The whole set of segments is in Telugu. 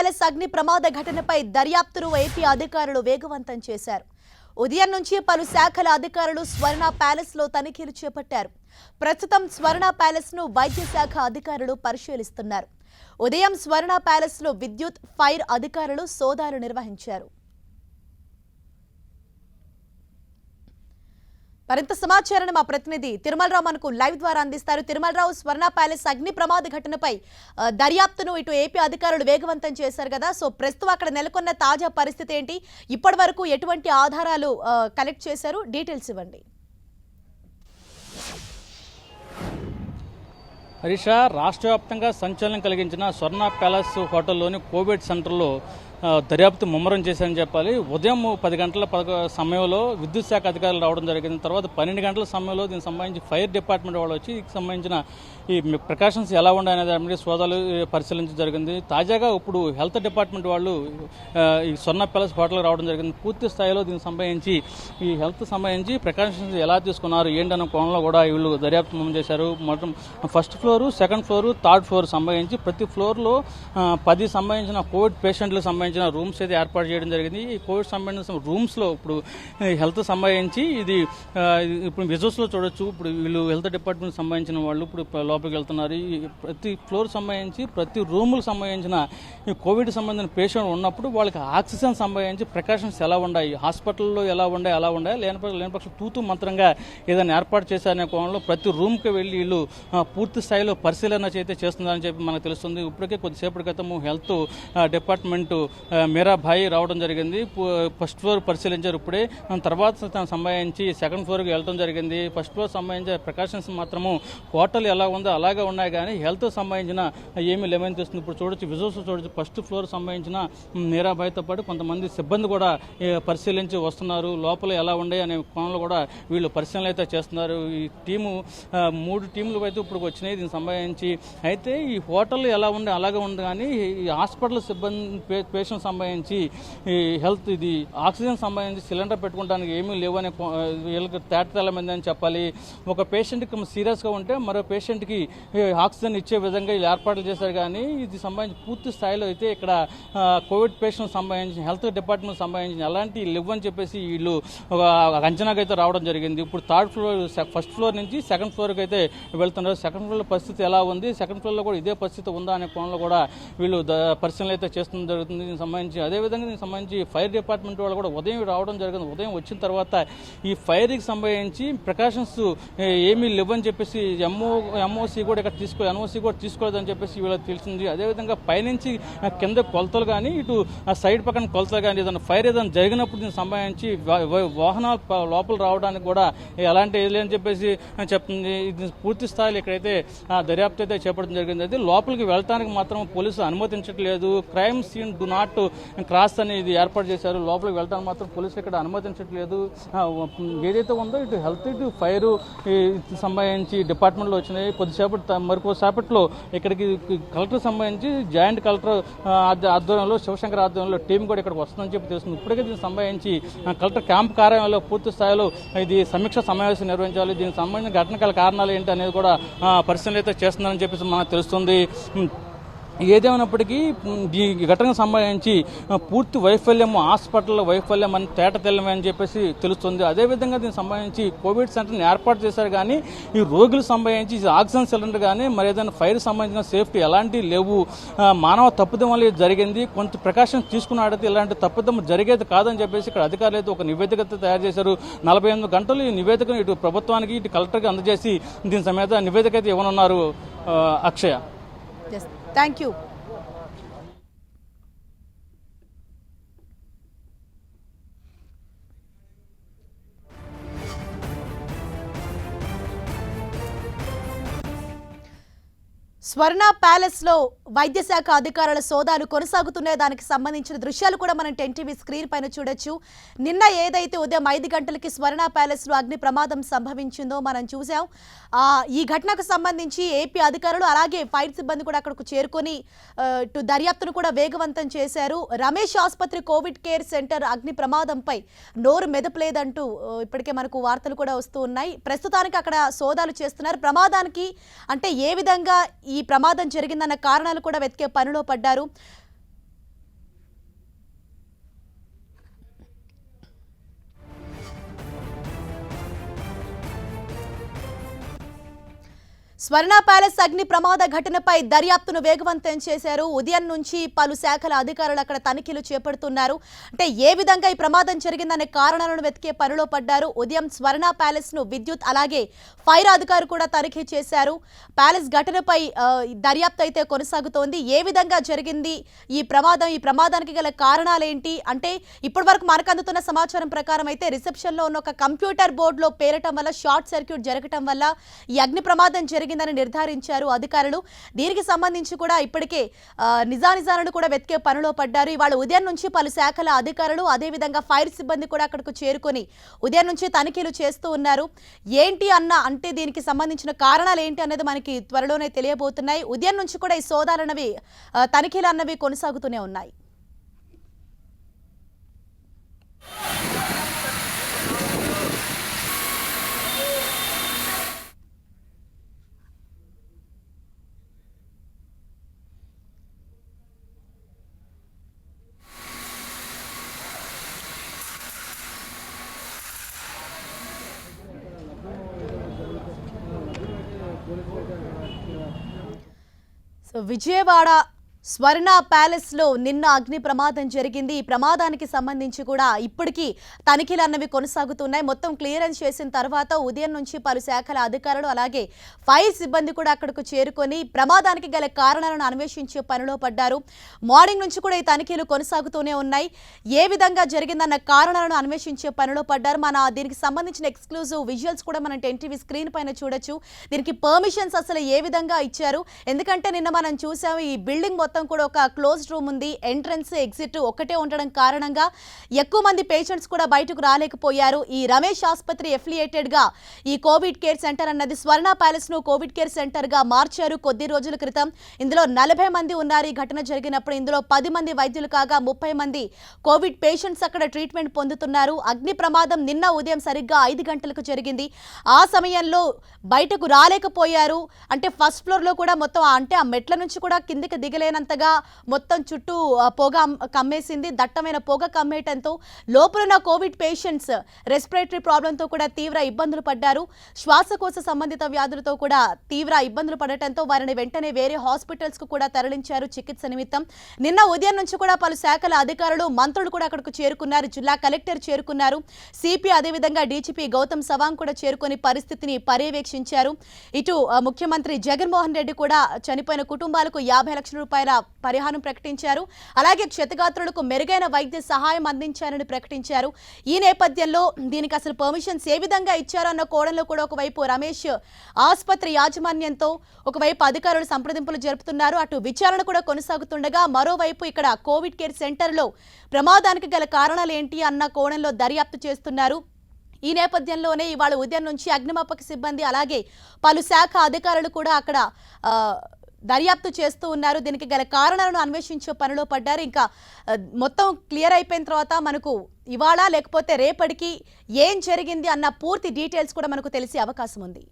ప్యాలెస్ అగ్ని ప్రమాద ఘటనపై దర్యాప్తును ఏపీ అధికారులు వేగవంతం చేశారు. ఉదయం నుంచి పలు శాఖల అధికారులు స్వర్ణ ప్యాలెస్ లో తనిఖీలు చేపట్టారు. ప్రస్తుతం స్వర్ణ ప్యాలెస్ ను వైద్య శాఖ అధికారులు పరిశీలిస్తున్నారు. ఉదయం స్వర్ణ ప్యాలెస్ లో విద్యుత్, ఫైర్ అధికారులు సోదాలు నిర్వహించారు. మరింత సమాచారాన్ని మా ప్రతినిధి తిరుమలరావు మనకు లైవ్ ద్వారా అందిస్తారు. తిరుమలరావు, స్వర్ణ ప్యాలెస్ అగ్ని ప్రమాద ఘటనపై దర్యాప్తును ఇటు ఏపీ అధికారులు వేగవంతం చేశారు కదా, సో ప్రస్తుతం అక్కడ నెలకొన్న తాజా పరిస్థితి ఏంటి? ఇప్పటి వరకు ఎటువంటి ఆధారాలు కలెక్ట్ చేశారు? డీటెయిల్స్ ఇవ్వండి. హరీష, రాష్ట్ర వ్యాప్తంగా సంచలనం కలిగించిన స్వర్ణ ప్యాలెస్ హోటల్లోని కోవిడ్ సెంటర్లో దర్యాప్తు ముమ్మరం చేశారని చెప్పాలి. ఉదయం 10 గంటల సమయంలో విద్యుత్ శాఖ అధికారులు రావడం జరిగింది. తర్వాత 12 గంటల సమయంలో దీనికి సంబంధించి ఫైర్ డిపార్ట్మెంట్ వాళ్ళు వచ్చి దీనికి సంబంధించిన ఈ ప్రికాషన్స్ ఎలా ఉన్నాయనే దాని మీద సోదాలు పరిశీలించడం జరిగింది. తాజాగా ఇప్పుడు హెల్త్ డిపార్ట్మెంట్ వాళ్ళు ఈ స్వర్ణ ప్యాలెస్ హోటల్కి రావడం జరిగింది. పూర్తి స్థాయిలో దీనికి సంబంధించి ఈ హెల్త్ సంబంధించి ప్రికాషన్స్ ఎలా తీసుకున్నారు ఏంటన్న కోణంలో కూడా వీళ్ళు దర్యాప్తు ముమ్మరం చేశారు. మొత్తం first floor, second floor, third floor సంబంధించి ప్రతి ఫ్లోర్లో 10 సంబంధించిన కోవిడ్ పేషెంట్లకు సంబంధించిన రూమ్స్ అయితే ఏర్పాటు చేయడం జరిగింది. ఈ కోవిడ్ సంబంధించిన రూమ్స్లో ఇప్పుడు హెల్త్ సంబంధించి ఇది ఇప్పుడు విజువల్స్లో చూడొచ్చు. ఇప్పుడు వీళ్ళు హెల్త్ డిపార్ట్మెంట్ సంబంధించిన వాళ్ళు ఇప్పుడు లోపలికి వెళ్తున్నారు. ఈ ప్రతి ఫ్లోర్ సంబంధించి ప్రతి రూములకు సంబంధించిన ఈ కోవిడ్ సంబంధించిన పేషెంట్ ఉన్నప్పుడు వాళ్ళకి ఆక్సిజన్ సంబంధించి ప్రికాషన్స్ ఎలా ఉన్నాయి, హాస్పిటల్లో ఎలా ఉన్నాయి, అలా ఉన్నాయి, లేని పక్షం తూతూ మంత్రంగా ఏదైనా ఏర్పాటు చేశారనే కోణంలో ప్రతి రూమ్కి వెళ్ళి వీళ్ళు పూర్తి స్థాయిలో పరిశీలన అయితే చేస్తున్నారని చెప్పి మనకు తెలుస్తుంది. ఇప్పటికే కొద్దిసేపటి క్రితము హెల్త్ డిపార్ట్మెంట్ మీరాభాయి రావడం జరిగింది. ఫస్ట్ ఫ్లోర్ పరిశీలించారు. ఇప్పుడే తర్వాత సంబంధించి సెకండ్ ఫ్లోర్కి వెళ్ళడం జరిగింది. ఫస్ట్ ఫ్లోర్ సంబంధించిన ప్రికాషన్స్ మాత్రము హోటల్ ఎలా ఉందో అలాగే ఉన్నాయి, కానీ హెల్త్ సంబంధించిన ఏమీ లేవని తెలుస్తుంది. ఇప్పుడు చూడొచ్చు, విజువల్స్ చూడొచ్చు. ఫస్ట్ ఫ్లోర్ సంబంధించిన మీరాభాయితో పాటు కొంతమంది సిబ్బంది కూడా పరిశీలించి వస్తున్నారు. లోపల ఎలా ఉండే అనే కోణంలో కూడా వీళ్ళు పరిశీలన అయితే చేస్తున్నారు. ఈ టీము 3 టీములు అయితే ఇప్పుడు వచ్చినాయి దీనికి సంబంధించి. అయితే ఈ హోటల్ ఎలా ఉండే అలాగే ఉంది, కానీ ఈ హాస్పిటల్ సిబ్బంది పేషెంట్ సంబంధించి ఈ హెల్త్ ఇది ఆక్సిజన్ సంబంధించి సిలిండర్ పెట్టుకోవడానికి ఏమీ లేవనే వీళ్ళకి తేటతెల్లమైందని చెప్పాలి. ఒక పేషెంట్కి సీరియస్గా ఉంటే మరో పేషెంట్కి ఆక్సిజన్ ఇచ్చే విధంగా వీళ్ళు ఏర్పాట్లు చేశారు, కానీ ఇది సంబంధించి పూర్తి స్థాయిలో అయితే ఇక్కడ కోవిడ్ పేషెంట్ సంబంధించి హెల్త్ డిపార్ట్మెంట్ సంబంధించి ఎలాంటి లేవని చెప్పేసి వీళ్ళు ఒక అంచనాకి అయితే రావడం జరిగింది. ఇప్పుడు థర్డ్ ఫ్లోర్, ఫస్ట్ ఫ్లోర్ నుంచి సెకండ్ ఫ్లోర్కి అయితే వెళ్తున్నారు. సెకండ్ ఫ్లోర్లో పరిస్థితి ఎలా ఉంది, సెకండ్ ఫ్లోర్లో కూడా ఇదే పరిస్థితి ఉందా అనే కోణంలో కూడా వీళ్ళు పరిశీలన అయితే చేస్తుంది జరుగుతుంది. దీనికి సంబంధించి అదేవిధంగా దీనికి సంబంధించి ఫైర్ డిపార్ట్మెంట్ వాళ్ళు కూడా ఉదయం రావడం జరిగింది. ఉదయం వచ్చిన తర్వాత ఈ ఫైర్కి సంబంధించి ప్రికాషన్స్ ఏమీ లేవని చెప్పేసి ఎన్ఓసి కూడా తీసుకోలేదని చెప్పేసి వీళ్ళకి తెలిసింది. అదేవిధంగా పైనుంచి కింద కొలతలు కానీ ఇటు సైడ్ పక్కన కొలతలు కానీ ఏదైనా ఫైర్ ఏదైనా జరిగినప్పుడు దీనికి సంబంధించి వాహనాలు లోపల రావడానికి కూడా ఎలాంటి లేదని చెప్పేసి చెప్తుంది. ఇది పూర్తి స్థాయిలో ఇక్కడైతే దర్యాప్తు అయితే చేపట్టడం జరిగింది. అయితే లోపలికి వెళ్ళడానికి మాత్రం పోలీసులు అనుమతించట్లేదు. Crime scene do not cross అనేది ఏర్పాటు చేశారు. లోపలికి వెళ్ళడానికి మాత్రం పోలీసులు ఇక్కడ అనుమతించట్లేదు. ఏదైతే ఉందో ఇటు హెల్త్, ఇటు ఫైర్ సంబంధించి డిపార్ట్మెంట్లో వచ్చినాయి. మరికొద్దిసేపట్లో ఇక్కడికి కలెక్టర్ సంబంధించి జాయింట్ కలెక్టర్ ఆధ్వర్యంలో, శివశంకర్ ఆధ్వర్యంలో టీం కూడా ఇక్కడికి వస్తుందని చెప్పి తెలుస్తుంది. ఇప్పటికే దీనికి సంబంధించి కలెక్టర్ క్యాంప్ కార్యాలయంలో పూర్తి స్థాయిలో ఇది సమీక్ష సమావేశం నిర్వహించాలి. దీనికి సంబంధించిన ఘటనల కారణాలు ఏంటి అనేది కూడా పరిశీలన అయితే చేస్తున్నారని చెప్పేసి మనకు తెలుస్తుంది. ఏదేమైనప్పటికీ ఈ ఘటనకు సంబంధించి పూర్తి వైఫల్యం, హాస్పిటల్ వైఫల్యం అని తేటతెల్లమే అని చెప్పేసి తెలుస్తుంది. అదేవిధంగా దీనికి సంబంధించి కోవిడ్ సెంటర్ని ఏర్పాటు చేశారు, కానీ ఈ రోగులకు సంబంధించి ఆక్సిజన్ సిలిండర్ కానీ మరి ఏదైనా ఫైర్ సంబంధించిన సేఫ్టీ ఎలాంటివి లేవు. మానవ తప్పిదం వల్ల జరిగింది. కొంత ప్రికాషన్స్ తీసుకున్నాడైతే ఇలాంటి తప్పిదం జరిగేది కాదని చెప్పేసి ఇక్కడ అధికారులు అయితే ఒక నివేదిక తయారు చేశారు. 48 గంటలు ఈ నివేదికను ఇటు ప్రభుత్వానికి, ఇటు కలెక్టర్కి అందజేసి దీని సమేత నివేదిక అయితే ఇవ్వనున్నారు. అక్షయ, థ్యాంక్ యూ. స్వర్ణ ప్యాలెస్ లో వైద్య శాఖ అధికారుల సోదాలు కొనసాగుతున్నాయి. దానికి సంబంధించిన దృశ్యాలు కూడా మనం 10 టీవీ స్క్రీన్ పైన చూడొచ్చు. నిన్న ఏదైతే ఉదయం 5 గంటలకి స్వర్ణ ప్యాలెస్ లో అగ్ని ప్రమాదం సంభవించిందో మనం చూసాం. ఈ ఘటనకు సంబంధించి ఏపీ అధికారులు అలాగే ఫైర్ సిబ్బంది కూడా అక్కడకు చేరుకొని దర్యాప్తును కూడా వేగవంతం చేశారు. రమేష్ ఆసుపత్రి కోవిడ్ కేర్ సెంటర్ అగ్ని ప్రమాదంపై నోరు మెదపలేదంటూ ఇప్పటికే మనకు వార్తలు కూడా వస్తూ ఉన్నాయి. ప్రస్తుతానికి అక్కడ సోదాలు చేస్తున్నారు. ప్రమాదానికి అంటే ఏ విధంగా ఈ ప్రమాదం జరిగిందన్న కారణాలు కూడా వెతికే పనిలో పడ్డారు. స్వర్ణ ప్యాలెస్ అగ్ని ప్రమాద ఘటనపై దర్యాప్తును వేగవంతం చేశారు. ఉదయం నుంచి పలు శాఖల అధికారులు అక్కడ తనిఖీలు చేపడుతున్నారు. అంటే ఏ విధంగా ఈ ప్రమాదం జరిగిందనే కారణాలను వెతికే పనిలో పడ్డారు. ఉదయం స్వర్ణ ప్యాలెస్ ను విద్యుత్ అలాగే ఫైర్ అధికారులు కూడా తనిఖీ చేశారు. ప్యాలెస్ ఘటనపై దర్యాప్తు అయితే కొనసాగుతోంది. ఏ విధంగా జరిగింది ఈ ప్రమాదానికి గల కారణాలేంటి అంటే ఇప్పటి వరకు మనకు అందుతున్న సమాచారం ప్రకారం అయితే రిసెప్షన్ లో ఉన్న ఒక కంప్యూటర్ బోర్డులో పేరటం వల్ల షార్ట్ సర్క్యూట్ జరగటం వల్ల ఈ అగ్ని ప్రమాదం జరిగిందని నిర్ధారించారు అధికారులు. దీనికి సంబంధించి కూడా ఇప్పటికే నిజానిజాలను కూడా వెతికే పనిలో పడ్డారు. ఇవాళ ఉదయం నుంచి పలు శాఖల అధికారులు అదేవిధంగా ఫైర్ సిబ్బంది కూడా అక్కడకు చేరుకొని ఉదయం నుంచి తనిఖీలు చేస్తూ ఉన్నారు. ఏంటి అంటే దీనికి సంబంధించిన కారణాలు ఏంటి అనేది మనకి త్వరలోనే తెలియబోతున్నాయి. ఉదయం నుంచి కూడా ఈ సోదాలన్నవి తనిఖీలు అన్నవి కొనసాగుతూనే ఉన్నాయి. విజయవాడ స్వర్ణ ప్యాలెస్ లో నిన్న అగ్ని ప్రమాదం జరిగింది. ఈ ప్రమాదానికి సంబంధించి కూడా ఇప్పటికీ తనిఖీలు అన్నవి కొనసాగుతున్నాయి. మొత్తం క్లియరెన్స్ చేసిన తర్వాత ఉదయం నుంచి పలు శాఖల అధికారులు అలాగే ఫైర్ సిబ్బంది కూడా అక్కడకు చేరుకొని ప్రమాదానికి గల కారణాలను అన్వేషించే పనిలో పడ్డారు. మార్నింగ్ నుంచి కూడా ఈ తనిఖీలు కొనసాగుతూనే ఉన్నాయి. ఏ విధంగా జరిగిందన్న కారణాలను అన్వేషించే పనిలో పడ్డారు. దీనికి సంబంధించిన ఎక్స్క్లూజివ్ విజువల్స్ కూడా మనం 10 టీవీ స్క్రీన్ పైన చూడొచ్చు. దీనికి పర్మిషన్స్ అసలు ఏ విధంగా ఇచ్చారు, ఎందుకంటే నిన్న మనం చూసాము ఈ బిల్డింగ్ మొత్తం కూడా ఒక క్లోజ్డ్ రూమ్ ఉంది. ఎంట్రన్స్ ఎగ్జిట్ ఒకటే ఉండడం కారణంగా ఎక్కువ మంది పేషెంట్స్ కూడా బయటకు రాలేకపోయారు. ఈ రమేష్ ఆసుపత్రి ఎఫిలియేటెడ్ గా ఈ కోవిడ్ కేర్ సెంటర్ అన్నది స్వర్ణ ప్యాలెస్ ను కోవిడ్ కేర్ సెంటర్ గా మార్చారు కొద్ది రోజుల క్రితం. ఇందులో 40 మంది ఉన్నారు. ఈ ఘటన జరిగినప్పుడు ఇందులో 10 మంది వైద్యులు కాగా 30 మంది కోవిడ్ పేషెంట్స్ అక్కడ ట్రీట్మెంట్ పొందుతున్నారు. అగ్ని ప్రమాదం నిన్న ఉదయం సరిగ్గా 5 గంటలకు జరిగింది. ఆ సమయంలో బయటకు రాలేకపోయారు. అంటే ఫస్ట్ ఫ్లోర్ లో కూడా మొత్తం అంటే ఆ మెట్ల నుంచి కూడా కిందికి దిగలేనంతగా మొత్తం చుట్టూ పొగ కమ్మేసింది. దట్టమైన పొగ కమ్మేయటంతో లోపలున్న కోవిడ్ పేషెంట్స్ రెస్పిరేటరీ ప్రాబ్లంతో కూడా తీవ్ర ఇబ్బందులు పడ్డారు. శ్వాసకోశ సంబంధిత వ్యాధులతో కూడా తీవ్ర ఇబ్బందులు పడటంతో వారిని వెంటనే వేరే హాస్పిటల్స్ కు కూడా తరలించారు చికిత్స నిమిత్తం. నిన్న ఉదయం నుంచి కూడా పలు శాఖల అధికారులు మంత్రులు కూడా అక్కడకు చేరుకున్నారు. జిల్లా కలెక్టర్ చేరుకున్నారు. సిపి అదేవిధంగా డీజీపీ గౌతమ్ సవాంగ్ కూడా చేరుకొని పరిస్థితిని పర్యవేక్షించారు. ఇటు ముఖ్యమంత్రి జగన్మోహన్ రెడ్డి కూడా చనిపోయిన కుటుంబాలకు 50 లక్షల రూపాయల పరిహారం ప్రకటించారు. అలాగే క్షతగాత్రులకు మెరుగైన వైద్య సహాయం అందించారని ప్రకటించారు. ఈ నేపథ్యంలో దీనికి అసలు పర్మిషన్స్ ఏ విధంగా ఇచ్చారో అన్న కోణంలో కూడా ఒకవైపు రమేష్ ఆసుపత్రి యాజమాన్యంతో ఒకవైపు అధికారులు సంప్రదింపులు జరుపుతున్నారు. అటు విచారణ కూడా కొనసాగుతుండగా మరోవైపు ఇక్కడ కోవిడ్ కేర్ సెంటర్లో ప్రమాదానికి గల కారణాలు ఏంటి అన్న కోణంలో దర్యాప్తు చేస్తున్నారు. ఈ నేపథ్యంలోనే ఇవాళ ఉదయం నుంచి అగ్నిమాపక సిబ్బంది అలాగే పలు శాఖ అధికారులు కూడా అక్కడ దర్యాప్తు చేస్తూ ఉన్నారు. దీనికి గల కారణాలను అన్వేషించే పనిలో పడ్డారు. ఇంకా మొత్తం క్లియర్ అయిపోయిన తర్వాత మనకు ఇవాళ లేకపోతే రేపటికి ఏం జరిగింది అన్న పూర్తి డీటెయిల్స్ కూడా మనకు తెలిసే అవకాశం ఉంది.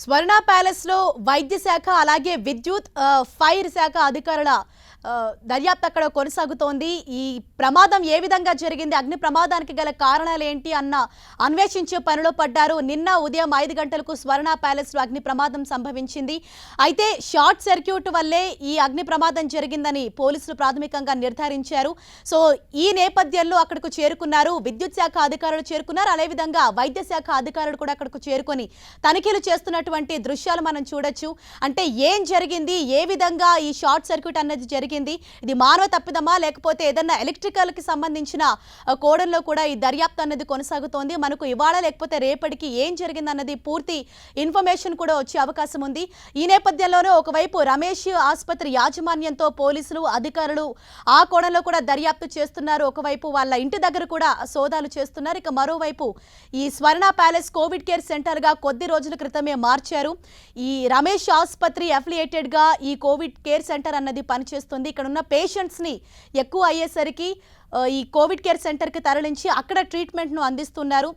స్వర్ణ ప్యాలెస్ లో వైద్య శాఖ అలాగే విద్యుత్ ఫైర్ శాఖ అధికారుల దర్యాప్తు అక్కడ కొనసాగుతోంది. ఈ ప్రమాదం ఏ విధంగా జరిగింది, అగ్ని ప్రమాదానికి గల కారణాలు ఏంటి అన్న అన్వేషించే పనిలో పడ్డారు. నిన్న ఉదయం 5 గంటలకు స్వర్ణ ప్యాలెస్ లో అగ్ని ప్రమాదం సంభవించింది. అయితే షార్ట్ సర్క్యూట్ వల్లే ఈ అగ్ని ప్రమాదం జరిగిందని పోలీసులు ప్రాథమికంగా నిర్ధారించారు. సో ఈ నేపథ్యంలో అక్కడకు చేరుకున్నారు విద్యుత్ శాఖ అధికారులు చేరుకున్నారు. అదేవిధంగా వైద్య శాఖ అధికారులు కూడా అక్కడకు చేరుకొని తనిఖీలు చేస్తున్నటువంటి దృశ్యాలు మనం చూడొచ్చు. అంటే ఏం జరిగింది, ఏ విధంగా ఈ షార్ట్ సర్క్యూట్ అన్నది జరిగింది, జరిగింది, ఇది మానవ తప్పిదమా లేకపోతే ఏదన్నా ఎలక్ట్రికల్కి సంబంధించిన కోణంలో కూడా ఈ దర్యాప్తు అన్నది కొనసాగుతోంది. మనకు ఇవాళ లేకపోతే రేపటికి ఏం జరిగిందన్నది పూర్తి ఇన్ఫర్మేషన్ కూడా వచ్చే అవకాశం ఉంది. ఈ నేపథ్యంలోనే ఒకవైపు రమేష్ ఆసుపత్రి యాజమాన్యంతో పోలీసులు అధికారులు ఆ కోణంలో కూడా దర్యాప్తు చేస్తున్నారు. ఒకవైపు వాళ్ళ ఇంటి దగ్గర కూడా సోదాలు చేస్తున్నారు. ఇక మరోవైపు ఈ స్వర్ణ ప్యాలెస్ కోవిడ్ కేర్ సెంటర్గా కొద్ది రోజుల క్రితమే మార్చారు. ఈ రమేష్ ఆసుపత్రి అఫిలియేటెడ్గా ఈ కోవిడ్ కేర్ సెంటర్ అన్నది పనిచేస్తుంది. ఇక్కడ ఉన్న పేషెంట్స్ని ఎక్కువ అయ్యేసరికి ఈ కోవిడ్ కేర్ సెంటర్కి తరలించి అక్కడ ట్రీట్మెంట్ను అందిస్తున్నారు.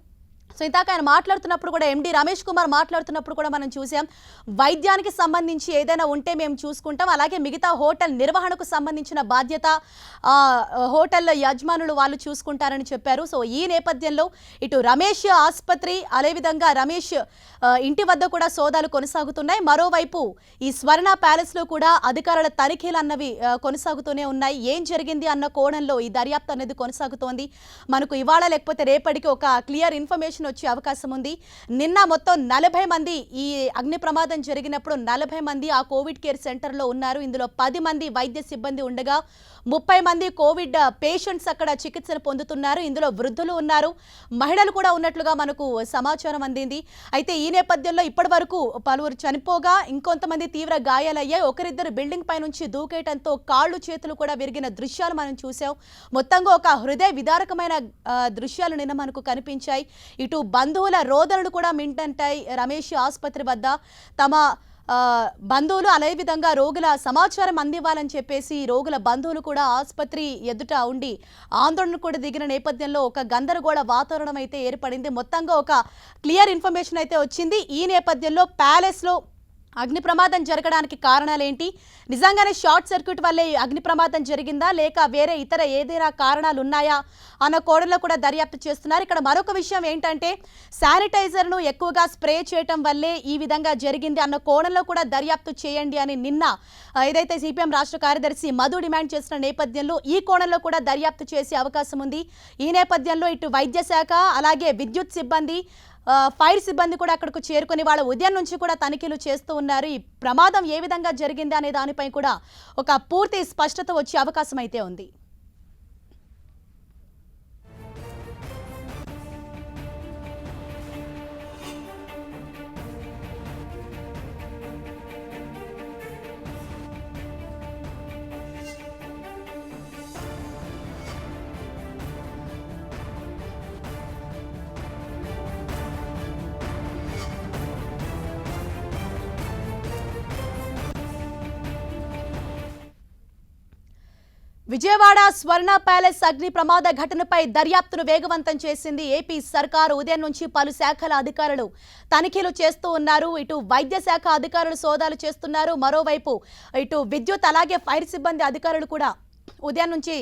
సో ఇందాక ఆయన మాట్లాడుతున్నప్పుడు కూడా ఎండి రమేష్ కుమార్ మాట్లాడుతున్నప్పుడు కూడా మనం చూసాం, వైద్యానికి సంబంధించి ఏదైనా ఉంటే మేము చూసుకుంటాం, అలాగే మిగతా హోటల్ నిర్వహణకు సంబంధించిన బాధ్యత హోటల్ యజమానులు వాళ్ళు చూసుకుంటారని చెప్పారు. సో ఈ నేపథ్యంలో ఇటు రమేష్ ఆసుపత్రి అదేవిధంగా రమేష్ ఇంటి వద్ద కూడా సోదాలు కొనసాగుతున్నాయి. మరోవైపు ఈ స్వర్ణ ప్యాలెస్లో కూడా అధికారుల తనిఖీలు అన్నవి కొనసాగుతూనే ఉన్నాయి. ఏం జరిగింది అన్న కోణంలో ఈ దర్యాప్తు అనేది కొనసాగుతోంది. మనకు ఇవాళ లేకపోతే రేపటికి ఒక క్లియర్ ఇన్ఫర్మేషన్ వచ్చే అవకాశం ఉంది. నిన్న మొత్తం 40 మంది ఈ అగ్ని ప్రమాదం జరిగినప్పుడు 40 మంది ఆ కోవిడ్ కేర్ సెంటర్లో ఉన్నారు. ఇందులో 10 మంది వైద్య సిబ్బంది ఉండగా 30 మంది కోవిడ్ పేషెంట్స్ అక్కడ చికిత్సలు పొందుతున్నారు. ఇందులో వృద్ధులు ఉన్నారు, మహిళలు కూడా ఉన్నట్లుగా మనకు సమాచారం అందింది. అయితే ఈ నేపథ్యంలో ఇప్పటి వరకు పలువురు చనిపోగా ఇంకొంతమంది తీవ్ర గాయాలయ్యాయి. ఒకరిద్దరు బిల్డింగ్ పై నుంచి దూకేయడంతో కాళ్ళు చేతులు కూడా విరిగిన దృశ్యాలు మనం చూసాం. మొత్తంగా ఒక హృదయ విదారకమైన దృశ్యాలు నిన్న మనకు కనిపించాయి. ఇటు బంధువుల రోదనలు కూడా మింటంటాయి. రమేష్ ఆసుపత్రి వద్ద తమ బంధువులు అదేవిధంగా రోగుల సమాచారం అందివ్వాలని చెప్పేసి రోగుల బంధువులు కూడా ఆసుపత్రి ఎదుట ఉండి ఆందోళన కూడా దిగిన నేపథ్యంలో ఒక గందరగోళ వాతావరణం అయితే ఏర్పడింది. మొత్తంగా ఒక క్లియర్ ఇన్ఫర్మేషన్ అయితే వచ్చింది. ఈ నేపథ్యంలో ప్యాలెస్లో అగ్ని ప్రమాదం జరగడానికి కారణాలేంటి, నిజంగానే షార్ట్ సర్క్యూట్ వల్లే అగ్ని ప్రమాదం జరిగిందా లేక వేరే ఇతర ఏదైనా కారణాలు ఉన్నాయా అన్న కోణంలో కూడా దర్యాప్తు చేస్తున్నారు. ఇక్కడ మరొక విషయం ఏంటంటే శానిటైజర్ను ఎక్కువగా స్ప్రే చేయటం వల్లే ఈ విధంగా జరిగింది అన్న కోణంలో కూడా దర్యాప్తు చేయండి అని నిన్న ఏదైతే సిపిఎం రాష్ట్ర కార్యదర్శి మధు డిమాండ్ చేసిన నేపథ్యంలో ఈ కోణంలో కూడా దర్యాప్తు చేసే అవకాశం ఉంది. ఈ నేపథ్యంలో ఇటు వైద్య శాఖ అలాగే విద్యుత్ సిబ్బంది ఫైర్ సిబ్బంది కూడా అక్కడికి చేరుకుని వాళ్ళ ఉదయం నుంచి కూడా తనిఖీలు చేస్తూ ఉన్నారు. ఈ ప్రమాదం ఏ విధంగా జరిగింది అనే దానిపై కూడా ఒక పూర్తి స్పష్టత వచ్చే అవకాశం అయితే ఉంది. విజయవాడ స్వర్ణ ప్యాలెస్ అగ్ని ప్రమాద ఘటనపై దర్యాప్తును వేగవంతం చేసింది ఏపీ సర్కారు. ఉదయం నుంచి పలు శాఖల అధికారులు తనిఖీలు చేస్తూ ఉన్నారు. ఇటు వైద్య శాఖ అధికారులు సోదాలు చేస్తున్నారు. మరోవైపు ఇటు విద్యుత్ అలాగే ఫైర్ సిబ్బంది అధికారులు కూడా ఉదయం నుంచి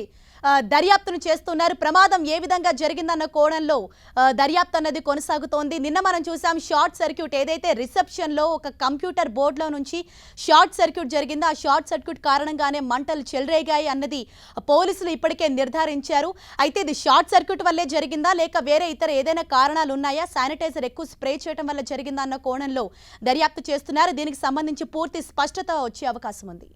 దర్యాప్తును చేస్తున్నారు. ప్రమాదం ఏ విధంగా జరిగిందన్న కోణంలో దర్యాప్తు అన్నది కొనసాగుతోంది. నిన్న మనం చూసాం షార్ట్ సర్క్యూట్ ఏదైతే రిసెప్షన్లో ఒక కంప్యూటర్ బోర్డులో నుంచి షార్ట్ సర్క్యూట్ జరిగిందో ఆ షార్ట్ సర్క్యూట్ కారణంగానే మంటలు చెలరేగాయి అన్నది పోలీసులు ఇప్పటికే నిర్ధారించారు. అయితే ఇది షార్ట్ సర్క్యూట్ వల్లే జరిగిందా లేక వేరే ఇతర ఏదైనా కారణాలు ఉన్నాయా, శానిటైజర్ ఎక్కువ స్ప్రే చేయడం వల్ల జరిగిందా అన్న కోణంలో దర్యాప్తు చేస్తున్నారు. దీనికి సంబంధించి పూర్తి స్పష్టత వచ్చే అవకాశం ఉంది.